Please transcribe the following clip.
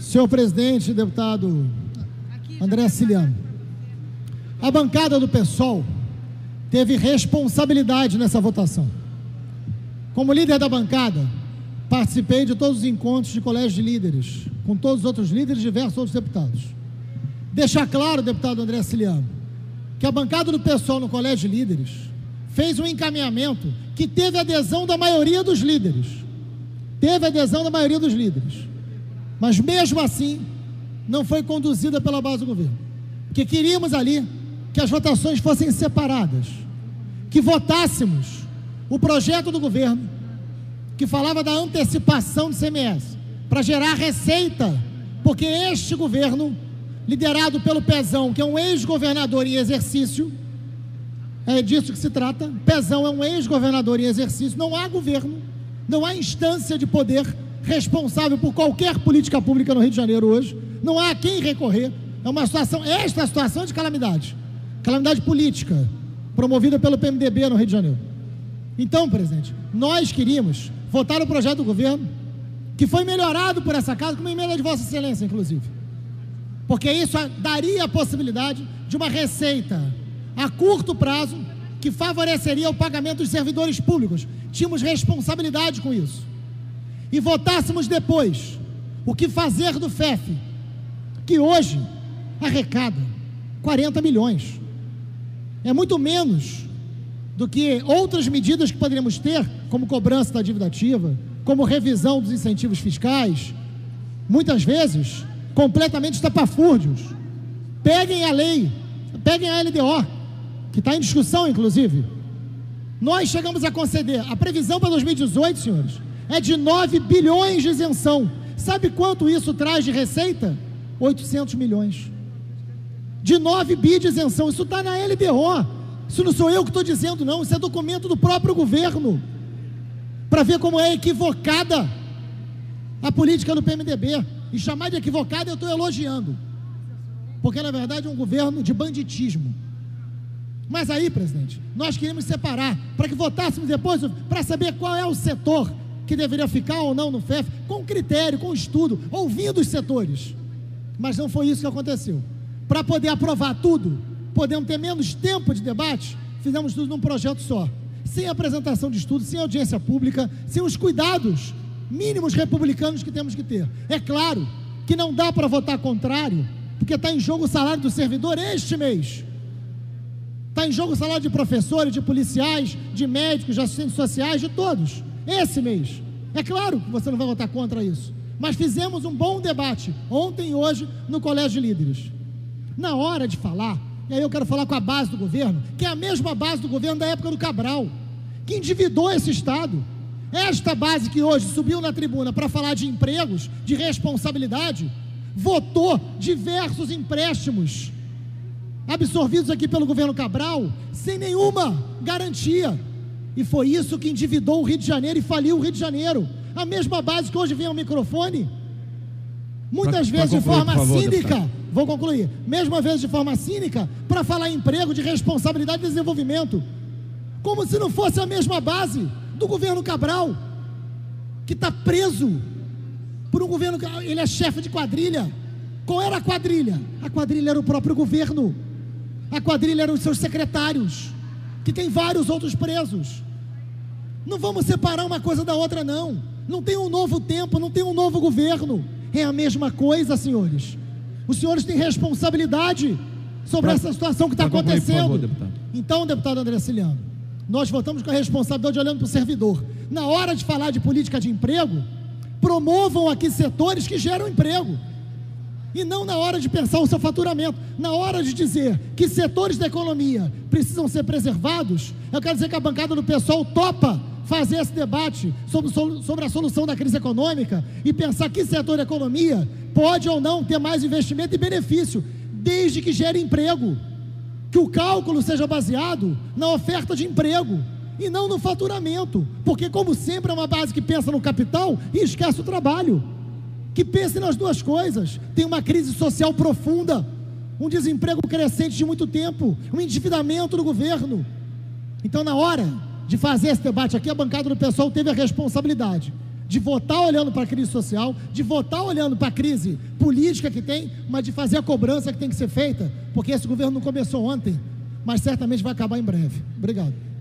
Senhor presidente, deputado André Siciliano, a bancada do PSOL teve responsabilidade nessa votação. Como líder da bancada, participei de todos os encontros de colégio de líderes, com todos os outros líderes e diversos outros deputados. Deixar claro, deputado André Siciliano, que a bancada do PSOL no colégio de líderes fez um encaminhamento que teve adesão da maioria dos líderes. Mas mesmo assim, não foi conduzida pela base do governo. Porque queríamos ali que as votações fossem separadas, que votássemos o projeto do governo, que falava da antecipação do ICMS, para gerar receita, porque este governo, liderado pelo Pezão, que é um ex-governador em exercício, é disso que se trata. Pezão é um ex-governador em exercício, não há governo, não há instância de poder responsável por qualquer política pública no Rio de Janeiro hoje, não há a quem recorrer. É uma situação, esta situação de calamidade política, promovida pelo PMDB no Rio de Janeiro. Então, presidente, nós queríamos votar o projeto do governo, que foi melhorado por essa casa, com uma emenda de Vossa Excelência, inclusive, porque isso daria a possibilidade de uma receita a curto prazo, que favoreceria o pagamento dos servidores públicos. Tínhamos responsabilidade com isso. E votássemos depois o que fazer do FEF, que hoje arrecada 40 milhões. É muito menos do que outras medidas que poderíamos ter, como cobrança da dívida ativa, como revisão dos incentivos fiscais, muitas vezes completamente estapafúrdios. Peguem a lei, peguem a LDO, que está em discussão, inclusive. Nós chegamos a conceder, a previsão para 2018, senhores, é de 9 bilhões de isenção. Sabe quanto isso traz de receita? 800 milhões. De 9 bi de isenção, isso está na LDO. Isso não sou eu que estou dizendo, não, isso é documento do próprio governo, para ver como é equivocada a política do PMDB. E chamar de equivocada eu estou elogiando, porque na verdade é um governo de banditismo. Mas aí, presidente, nós queríamos separar, para que votássemos depois, para saber qual é o setor que deveria ficar ou não no FEF, com critério, com estudo, ouvindo os setores. Mas não foi isso que aconteceu. Para poder aprovar tudo, podemos ter menos tempo de debate, fizemos tudo num projeto só, sem apresentação de estudo, sem audiência pública, sem os cuidados mínimos republicanos que temos que ter. É claro que não dá para votar contrário, porque está em jogo o salário do servidor este mês. Está em jogo o salário de professores, de policiais, de médicos, de assistentes sociais, de todos, esse mês. É claro que você não vai votar contra isso, mas fizemos um bom debate, ontem e hoje, no Colégio de Líderes. Na hora de falar, e aí eu quero falar com a base do governo, que é a mesma base do governo da época do Cabral, que endividou esse Estado. Esta base que hoje subiu na tribuna para falar de empregos, de responsabilidade, votou diversos empréstimos absorvidos aqui pelo governo Cabral, sem nenhuma garantia, e foi isso que endividou o Rio de Janeiro e faliu o Rio de Janeiro. A mesma base que hoje vem ao microfone, muitas vezes de forma cínica, vou concluir, mesma vez de forma cínica, para falar em emprego, de responsabilidade e desenvolvimento, como se não fosse a mesma base do governo Cabral, que está preso por um governo, ele é chefe de quadrilha. Qual era a quadrilha? A quadrilha era o próprio governo, a quadrilha eram os seus secretários, que tem vários outros presos. Não vamos separar uma coisa da outra, não. Não tem um novo tempo, não tem um novo governo, é a mesma coisa, senhores. Os senhores têm responsabilidade sobre essa situação que está acontecendo. Então, deputado André Siciliano, nós votamos com a responsabilidade olhando para o servidor. Na hora de falar de política de emprego, promovam aqui setores que geram emprego, e não na hora de pensar o seu faturamento. Na hora de dizer que setores da economia precisam ser preservados, eu quero dizer que a bancada do PSOL topa fazer esse debate sobre a solução da crise econômica e pensar que setor da economia pode ou não ter mais investimento e benefício, desde que gere emprego, que o cálculo seja baseado na oferta de emprego e não no faturamento, porque como sempre é uma base que pensa no capital e esquece o trabalho, que pense nas duas coisas. Tem uma crise social profunda, um desemprego crescente de muito tempo, um endividamento do governo. Então, na hora de fazer esse debate aqui, a bancada do PSOL teve a responsabilidade de votar olhando para a crise social, de votar olhando para a crise política que tem, mas de fazer a cobrança que tem que ser feita, porque esse governo não começou ontem, mas certamente vai acabar em breve. Obrigado.